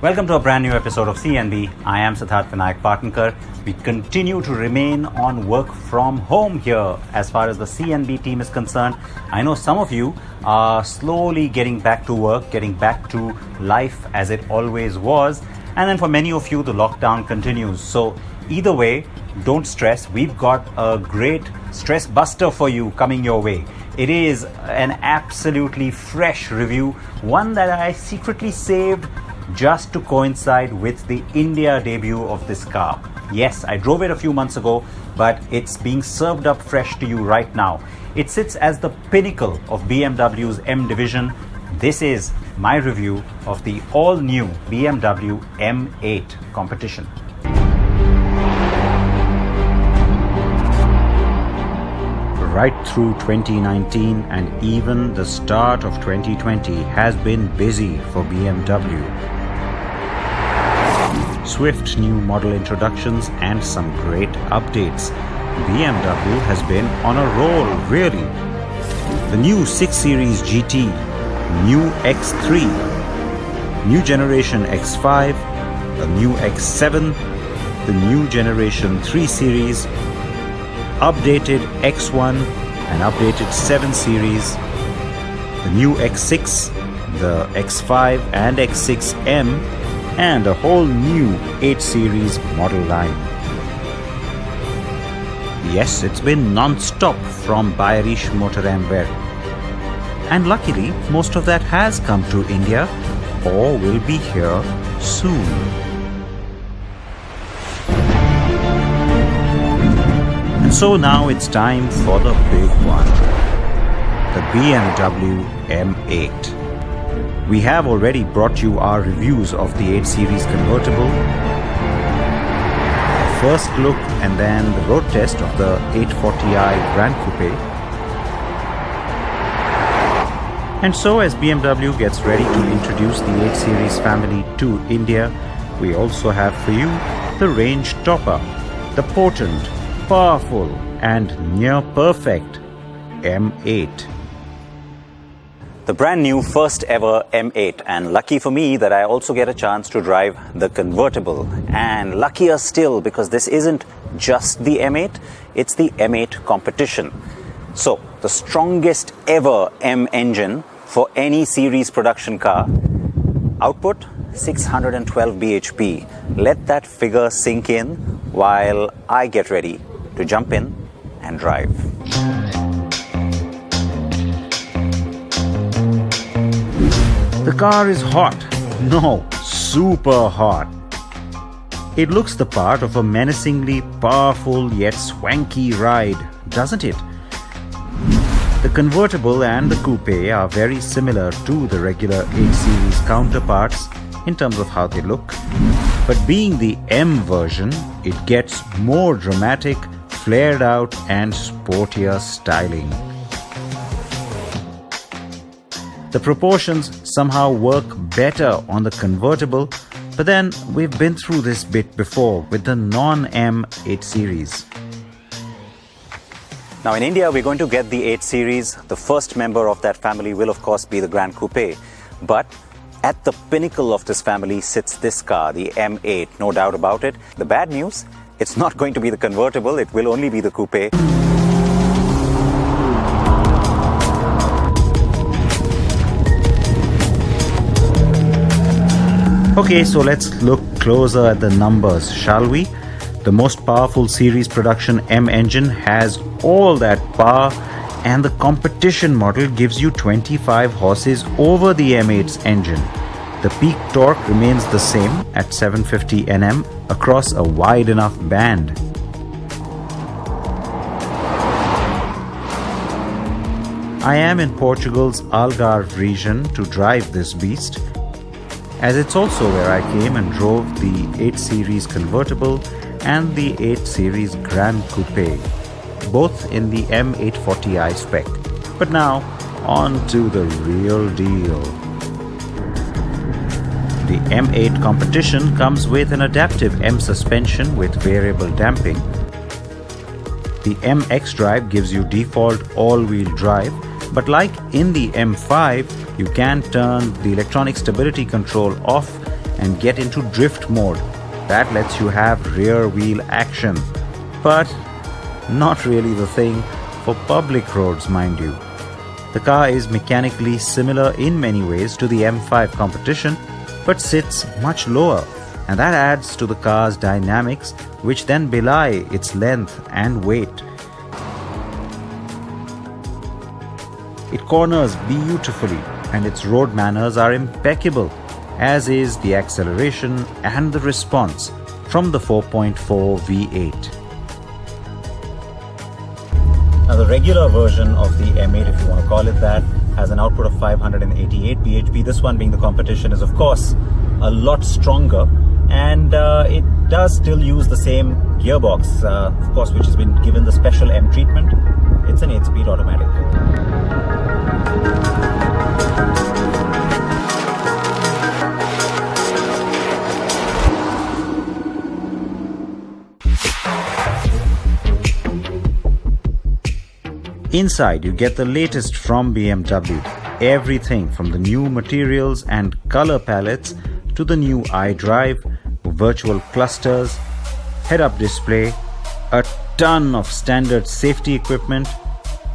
Welcome to a brand new episode of CNB. I am Siddharth Vinayak Partnkar. We continue to remain on work from home here as far as the CNB team is concerned. I know some of you are slowly getting back to work, getting back to life as it always was. And then for many of you, the lockdown continues. So either way, don't stress. We've got a great stress buster for you coming your way. It is an absolutely fresh review, one that I secretly saved just to coincide with the India debut of this car. Yes, I drove it a few months ago, but it's being served up fresh to you right now. It sits as the pinnacle of BMW's M division. This is my review of the all-new BMW M8 competition. Right through 2019 and even the start of 2020 has been busy for BMW. Swift new model introductions and some great updates. BMW has been on a roll, really. The new 6 Series GT, new X3, new generation X5, the new X7, the new generation 3 Series, updated X1 and updated 7 Series, the new X6, the X5 and X6M, and a whole new 8 Series model line. Yes, it's been non-stop from Bayerisch Motorrad. And luckily, most of that has come to India or will be here soon. And so now it's time for the big one, the BMW M8. We have already brought you our reviews of the 8 Series convertible, a first look and then the road test of the 840i GRAN COUPÉ. And so as BMW gets ready to introduce the 8 Series family to India, we also have for you the range topper, the potent, powerful and near perfect M8. The brand new first ever M8, and lucky for me that I also get a chance to drive the convertible, and luckier still because this isn't just the M8, it's the M8 competition. So the strongest ever M engine for any series production car. Output 612 bhp. Let that figure sink in while I get ready to jump in and drive. The car is hot. No, super hot. It looks the part of a menacingly powerful yet swanky ride, doesn't it? The convertible and the coupe are very similar to the regular 8 Series counterparts in terms of how they look. But being the M version, it gets more dramatic, flared out and sportier styling. The proportions somehow work better on the convertible, but then we've been through this bit before with the non-M 8 Series. Now in India, we're going to get the 8 Series. The first member of that family will of course be the GRAN COUPÉ. But at the pinnacle of this family sits this car, the M8, no doubt about it. The bad news, it's not going to be the convertible, it will only be the coupe. Okay, so let's look closer at the numbers, shall we? The most powerful series production M engine has all that power, and the competition model gives you 25 horses over the M8's engine. The peak torque remains the same at 750 Nm across a wide enough band. I am in Portugal's Algarve region to drive this beast, as it's also where I came and drove the 8 Series convertible and the 8 Series GRAN COUPÉ. both in the M840i spec. But now, on to the real deal. The M8 Competition comes with an adaptive M suspension with variable damping. The M xDrive gives you default all-wheel drive, but like in the M5, you can turn the electronic stability control off and get into drift mode. That lets you have rear wheel action, but not really the thing for public roads, mind you. The car is mechanically similar in many ways to the M5 Competition, but sits much lower, and that adds to the car's dynamics, which then belie its length and weight. It corners beautifully, and its road manners are impeccable, as is the acceleration and the response from the 4.4 V8. Now, the regular version of the M8, if you want to call it that, has an output of 588 bhp. This one, being the Competition, is of course a lot stronger, and it does still use the same gearbox, of course, which has been given the special M treatment. It's an 8-speed automatic. Inside, you get the latest from BMW. Everything from the new materials and color palettes to the new iDrive, virtual clusters, head-up display, a ton of standard safety equipment,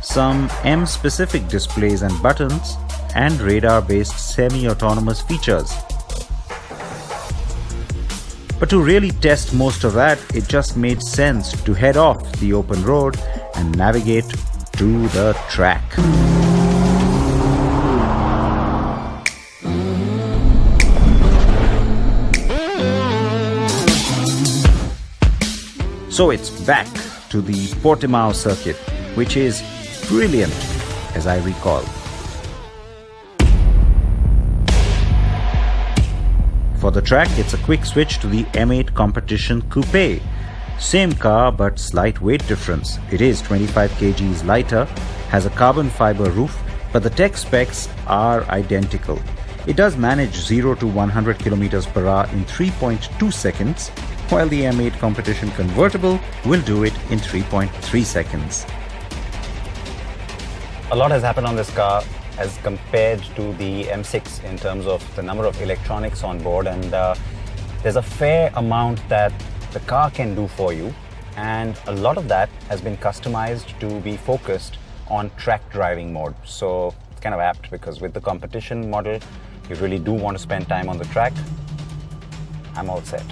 some M-specific displays and buttons, and radar-based semi-autonomous features. But to really test most of that, it just made sense to head off the open road and navigate to the track. So it's back to the Portimao circuit, which is brilliant, as I recall. For the track, it's a quick switch to the M8 Competition Coupé. Same car, but slight weight difference. It is 25 kgs lighter, has a carbon fiber roof, but the tech specs are identical. It does manage 0 to 100 km per hour in 3.2 seconds, while the M8 Competition Convertible will do it in 3.3 seconds. A lot has happened on this car as compared to the M6 in terms of the number of electronics on board, and there's a fair amount that the car can do for you, and a lot of that has been customized to be focused on track driving mode. So it's kind of apt, because with the Competition model, you really do want to spend time on the track. I'm all set.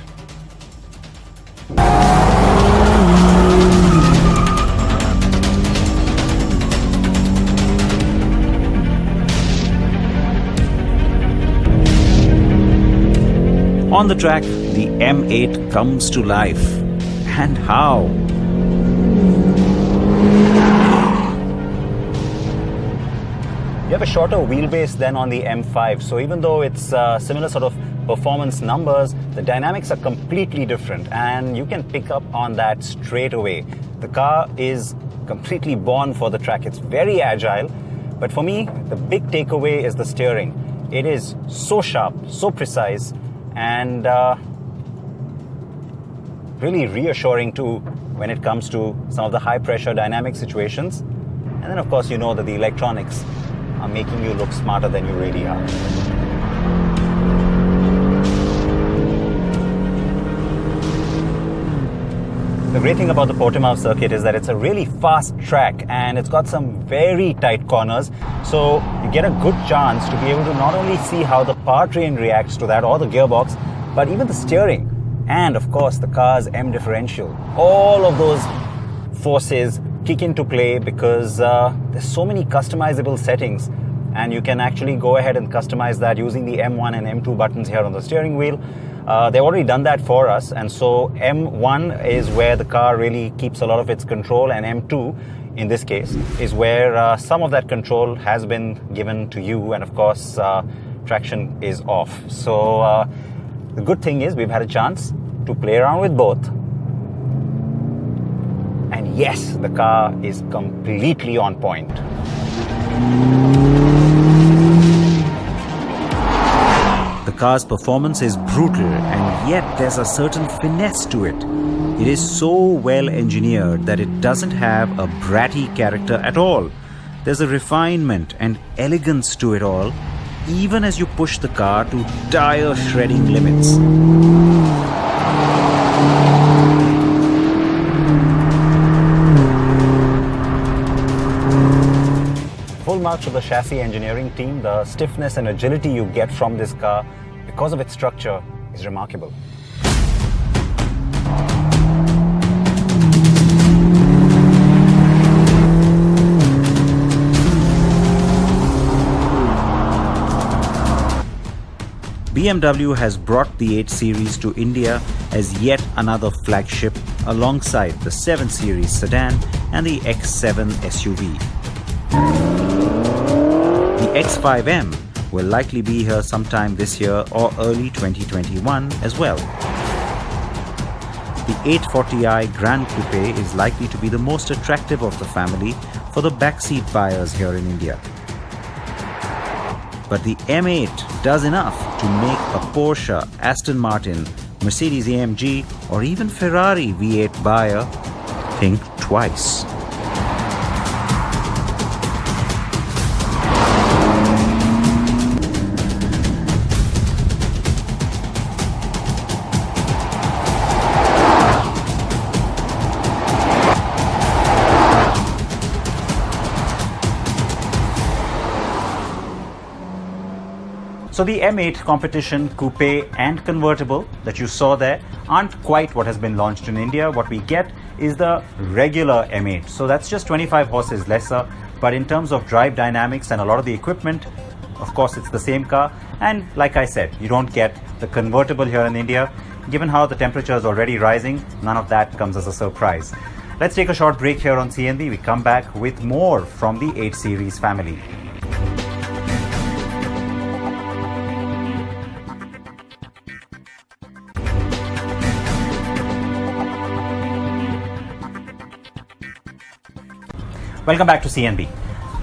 On the track, the M8 comes to life. And how? You have a shorter wheelbase than on the M5, so even though it's similar sort of performance numbers, the dynamics are completely different, and you can pick up on that straight away. The car is completely born for the track. It's very agile, but for me, the big takeaway is the steering. It is so sharp, so precise, and really reassuring too when it comes to some of the high pressure dynamic situations. And then of course you know that the electronics are making you look smarter than you really are. The great thing about the Portimao circuit is that it's a really fast track, and it's got some very tight corners, so you get a good chance to be able to not only see how the powertrain reacts to that, or the gearbox, but even the steering, and of course the car's M differential. All of those forces kick into play because there's so many customizable settings, and you can actually go ahead and customize that using the M1 and M2 buttons here on the steering wheel. They've already done that for us, and so M1 is where the car really keeps a lot of its control, and M2 in this case is where some of that control has been given to you, and of course traction is off. So the good thing is we've had a chance to play around with both, and yes, the car is completely on point. The car's performance is brutal, and yet there's a certain finesse to it. It is so well engineered that it doesn't have a bratty character at all. There's a refinement and elegance to it all, even as you push the car to tire shredding limits. Full marks to the chassis engineering team. The stiffness and agility you get from this car because of its structure is remarkable. BMW has brought the 8 Series to India as yet another flagship alongside the 7 Series sedan and the X7 SUV. The X5M will likely be here sometime this year or early 2021 as well. The 840i GRAN COUPÉ is likely to be the most attractive of the family for the backseat buyers here in India. But the M8 does enough to make a Porsche, Aston Martin, Mercedes-AMG or even Ferrari V8 buyer think twice. So the M8 competition coupe and convertible that you saw there aren't quite what has been launched in India. What we get is the regular M8. So that's just 25 horses lesser. But in terms of drive dynamics and a lot of the equipment, of course, it's the same car. And like I said, you don't get the convertible here in India. Given how the temperature is already rising, none of that comes as a surprise. Let's take a short break here on CNB. We come back with more from the 8 Series family. Welcome back to CNB.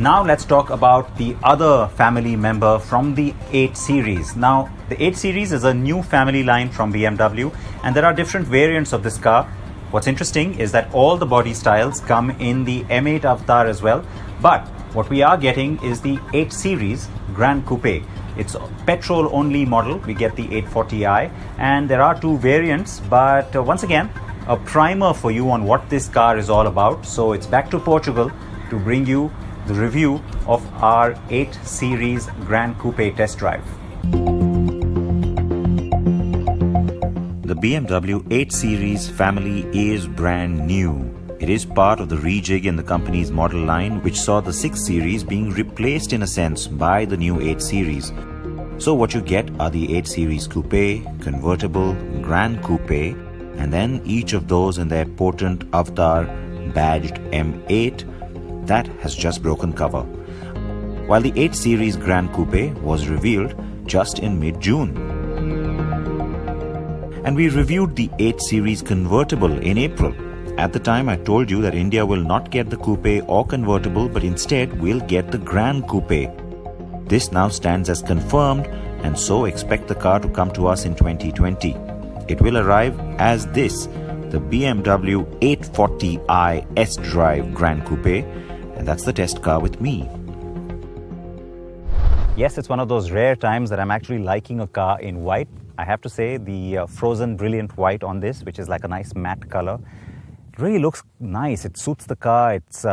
Now let's talk about the other family member from the 8 Series. Now the 8 Series is a new family line from BMW and there are different variants of this car. What's interesting is that all the body styles come in the M8 avatar as well. But what we are getting is the 8 Series GRAN COUPÉ. It's a petrol only model. We get the 840i and there are 2 variants, but once again, a primer for you on what this car is all about. So it's back to Portugal to bring you the review of our 8 Series GRAN COUPÉ test drive. The BMW 8 Series family is brand new. It is part of the rejig in the company's model line, which saw the 6 Series being replaced in a sense by the new 8 Series. So what you get are the 8 Series Coupé, Convertible, GRAN Coupé, and then each of those in their potent avatar badged M8 that has just broken cover. While the 8 Series GRAN Coupé was revealed just in mid-June. And we reviewed the 8 Series Convertible in April. At the time I told you that India will not get the Coupé or Convertible, but instead we'll get the GRAN Coupé. This now stands as confirmed, and so expect the car to come to us in 2020. It will arrive as this, the BMW 840i sDrive GRAN Coupé, and that's the test car with me. Yes, it's one of those rare times that I'm actually liking a car in white. I have to say the frozen brilliant white on this, which is like a nice matte color, it really looks nice. It suits the car. It's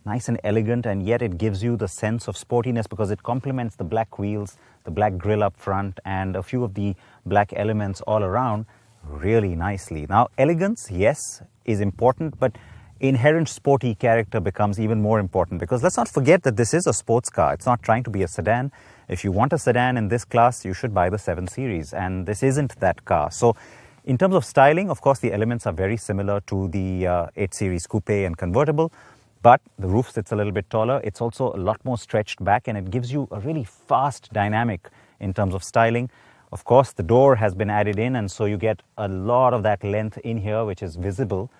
nice and elegant, and yet it gives you the sense of sportiness because it complements the black wheels, the black grille up front, and a few of the black elements all around really nicely. Now, elegance, yes, is important, but inherent sporty character becomes even more important because let's not forget that this is a sports car. It's not trying to be a sedan. If you want a sedan in this class, you should buy the 7 Series, and this isn't that car. So in terms of styling, of course, the elements are very similar to the 8 Series Coupé and Convertible, but the roof sits a little bit taller. It's also a lot more stretched back, and it gives you a really fast dynamic in terms of styling. Of course, the door has been added in, and so you get a lot of that length in here, which is visible.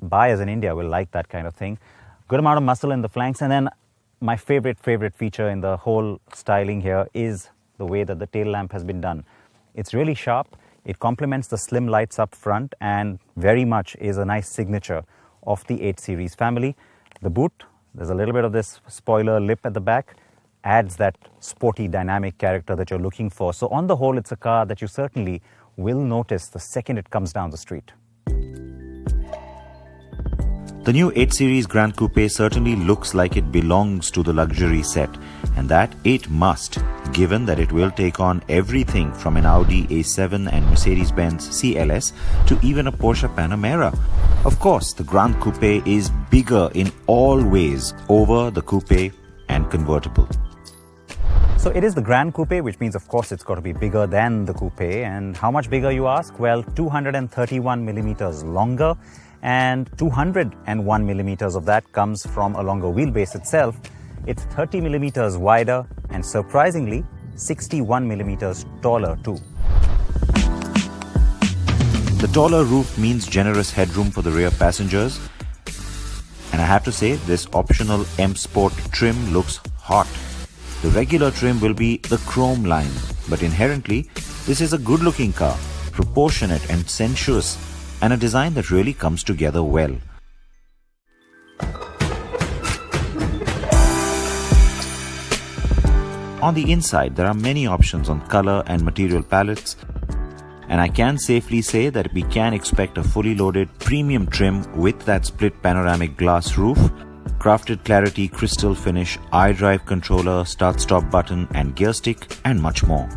buyers in India will like that kind of thing. Good amount of muscle in the flanks. And then my favorite feature in the whole styling here is the way that the tail lamp has been done. It's really sharp. It complements the slim lights up front and very much is a nice signature of the 8 Series family. The boot, there's a little bit of this spoiler lip at the back, adds that sporty dynamic character that you're looking for. So on the whole, it's a car that you certainly will notice the second it comes down the street. The new 8 Series Gran Coupe certainly looks like it belongs to the luxury set, and that it must, given that it will take on everything from an Audi A7 and Mercedes-Benz CLS to even a Porsche Panamera. Of course, the Gran Coupe is bigger in all ways over the Coupe and convertible. So it is the Gran Coupe, which means of course it's got to be bigger than the Coupe. And how much bigger, you ask? Well, 231 millimeters longer, and 201 millimeters of that comes from a longer wheelbase itself. It's 30 millimeters wider and surprisingly 61 millimeters taller too. The taller roof means generous headroom for the rear passengers, and I have to say this optional M Sport trim looks hot. The regular trim will be the chrome line, but inherently this is a good looking car, proportionate and sensuous, and a design that really comes together well. On the inside, there are many options on color and material palettes, and I can safely say that we can expect a fully loaded premium trim with that split panoramic glass roof, crafted clarity crystal finish, iDrive controller, start-stop button and gear stick, and much more.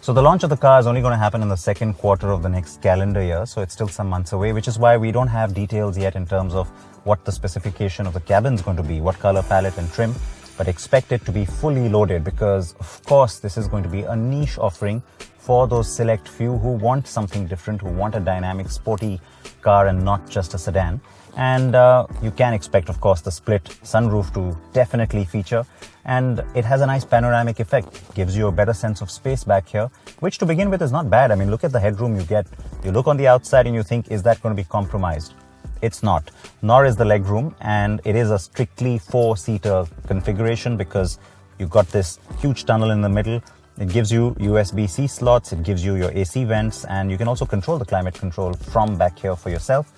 So the launch of the car is only going to happen in the second quarter of the next calendar year, so it's still some months away, which is why we don't have details yet in terms of what the specification of the cabin is going to be, what color palette and trim, but expect it to be fully loaded because, of course, this is going to be a niche offering for those select few who want something different, who want a dynamic, sporty car and not just a sedan. And you can expect, of course, the split sunroof to definitely feature. And it has a nice panoramic effect. Gives you a better sense of space back here, which to begin with is not bad. I mean, look at the headroom you get. You look on the outside and you think, is that going to be compromised? It's not. Nor is the legroom. And it is a strictly 4-seater configuration because you've got this huge tunnel in the middle. It gives you USB-C slots. It gives you your AC vents. And you can also control the climate control from back here for yourself.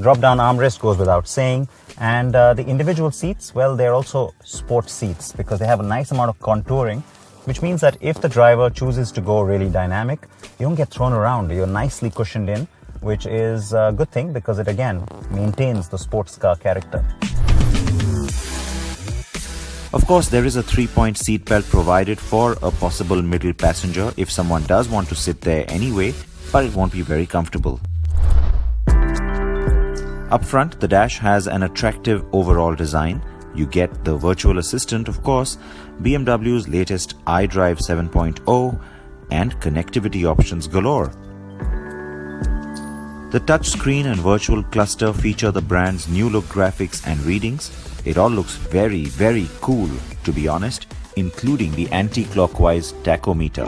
Drop-down armrest goes without saying, and the individual seats, well, they're also sport seats because they have a nice amount of contouring, which means that if the driver chooses to go really dynamic, you don't get thrown around. You're nicely cushioned in, which is a good thing because it again maintains the sports car character. Of course, there is a 3-point seat belt provided for a possible middle passenger if someone does want to sit there anyway, but it won't be very comfortable. Up front, the dash has an attractive overall design. You get the virtual assistant, of course, BMW's latest iDrive 7.0, and connectivity options galore. The touchscreen and virtual cluster feature the brand's new look graphics and readings. It all looks very, very cool, to be honest, including the anti-clockwise tachometer.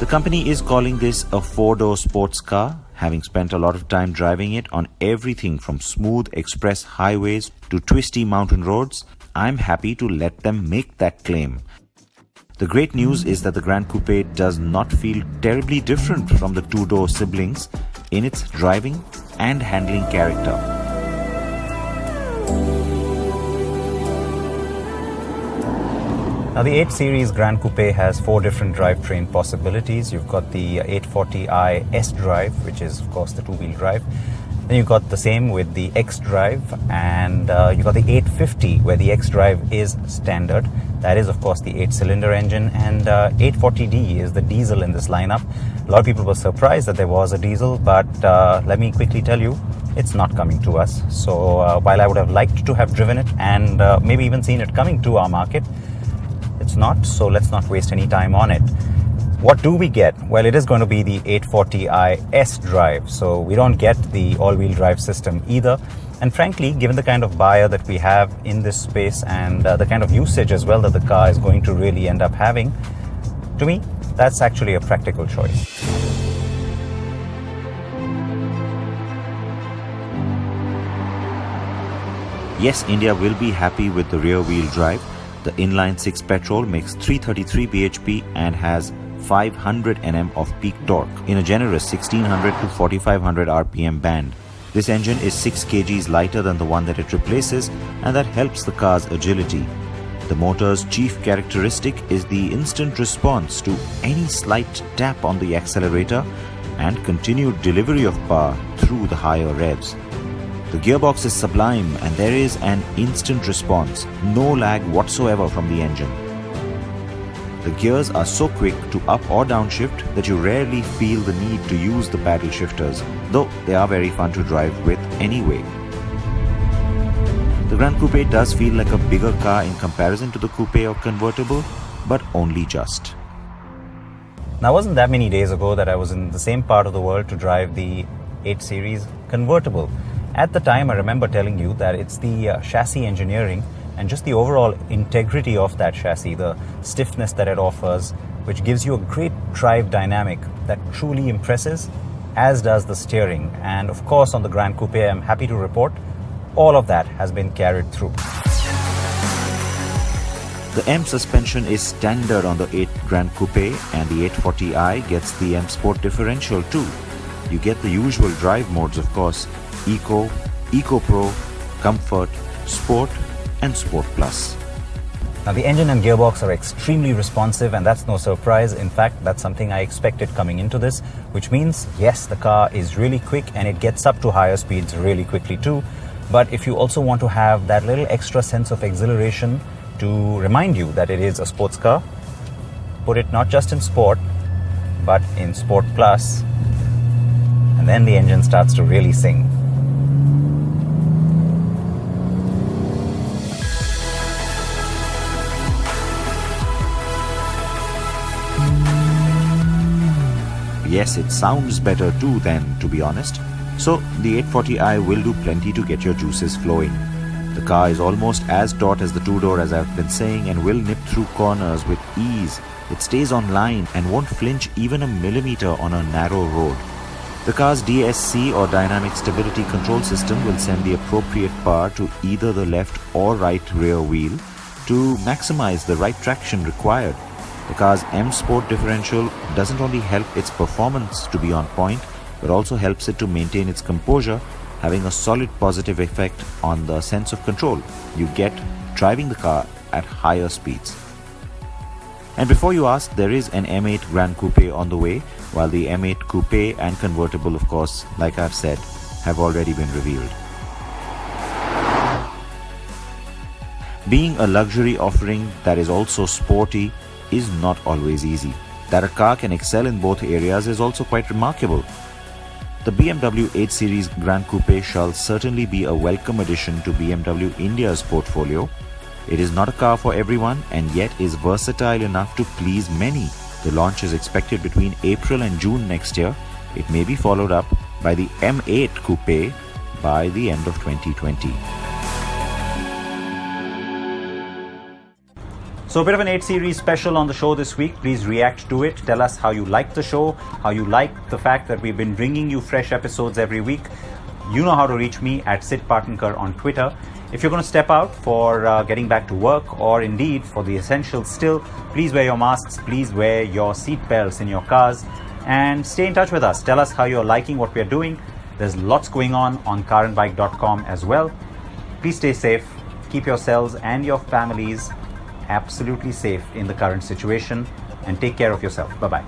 The company is calling this a 4-door sports car, having spent a lot of time driving it on everything from smooth express highways to twisty mountain roads. I'm happy to let them make that claim. The great news is that the Gran Coupe does not feel terribly different from the 2-door siblings in its driving and handling character. Now the 8 Series Gran Coupe has 4 different drivetrain possibilities. You've got the 840i sDrive, which is of course the 2-wheel drive. Then you've got the same with the xDrive, and you've got the 850 where the xDrive is standard. That is of course the 8-cylinder engine, and 840d is the diesel in this lineup. A lot of people were surprised that there was a diesel, but let me quickly tell you, it's not coming to us. So while I would have liked to have driven it and maybe even seen it coming to our market, it's not, so let's not waste any time on it. What do we get? Well, it is going to be the 840i sDrive, so we don't get the all-wheel drive system either. And frankly, given the kind of buyer that we have in this space and the kind of usage as well that the car is going to really end up having, to me, that's actually a practical choice. Yes, India will be happy with the rear-wheel drive. The inline-six petrol makes 333 bhp and has 500 Nm of peak torque in a generous 1600 to 4500 RPM band. This engine is 6 kgs lighter than the one that it replaces, and that helps the car's agility. The motor's chief characteristic is the instant response to any slight tap on the accelerator and continued delivery of power through the higher revs. The gearbox is sublime and there is an instant response, no lag whatsoever from the engine. The gears are so quick to up or downshift that you rarely feel the need to use the paddle shifters, though they are very fun to drive with anyway. The Gran Coupe does feel like a bigger car in comparison to the coupe or convertible, but only just. Now, it wasn't that many days ago that I was in the same part of the world to drive the 8 Series convertible. At the time, I remember telling you that it's the chassis engineering and just the overall integrity of that chassis, the stiffness that it offers, which gives you a great drive dynamic that truly impresses, as does the steering. And of course, on the Gran Coupe, I'm happy to report, all of that has been carried through. The M suspension is standard on the 8 Gran Coupe, and the 840i gets the M Sport differential too. You get the usual drive modes, of course: Eco, Eco Pro, Comfort, Sport and Sport Plus. Now, the engine and gearbox are extremely responsive, and that's no surprise. In fact, that's something I expected coming into this, which means, yes, the car is really quick and it gets up to higher speeds really quickly too. But if you also want to have that little extra sense of exhilaration to remind you that it is a sports car, put it not just in Sport, but in Sport Plus, and then the engine starts to really sing. Yes, it sounds better too then, to be honest. So the 840i will do plenty to get your juices flowing. The car is almost as taut as the two-door, as I've been saying, and will nip through corners with ease. It stays on line and won't flinch even a millimeter on a narrow road. The car's DSC or Dynamic Stability Control System will send the appropriate power to either the left or right rear wheel to maximize the right traction required. The car's M Sport differential doesn't only help its performance to be on point, but also helps it to maintain its composure, having a solid positive effect on the sense of control you get driving the car at higher speeds. And before you ask, there is an M8 Gran Coupe on the way, while the M8 Coupe and convertible, of course, like I've said, have already been revealed. Being a luxury offering that is also sporty is not always easy. That a car can excel in both areas is also quite remarkable. The BMW 8 Series Gran Coupe shall certainly be a welcome addition to BMW India's portfolio. It is not a car for everyone and yet is versatile enough to please many. The launch is expected between April and June next year. It may be followed up by the M8 Coupe by the end of 2020. So a bit of an 8 Series special on the show this week. Please react to it. Tell us how you like the show, how you like the fact that we've been bringing you fresh episodes every week. You know how to reach me at Sid Partnkar on Twitter. If you're going to step out for getting back to work, or indeed for the essentials still, please wear your masks, please wear your seat belts in your cars, and stay in touch with us. Tell us how you're liking what we're doing. There's lots going on carandbike.com as well. Please stay safe. Keep yourselves and your families absolutely safe in the current situation, and take care of yourself. Bye-bye.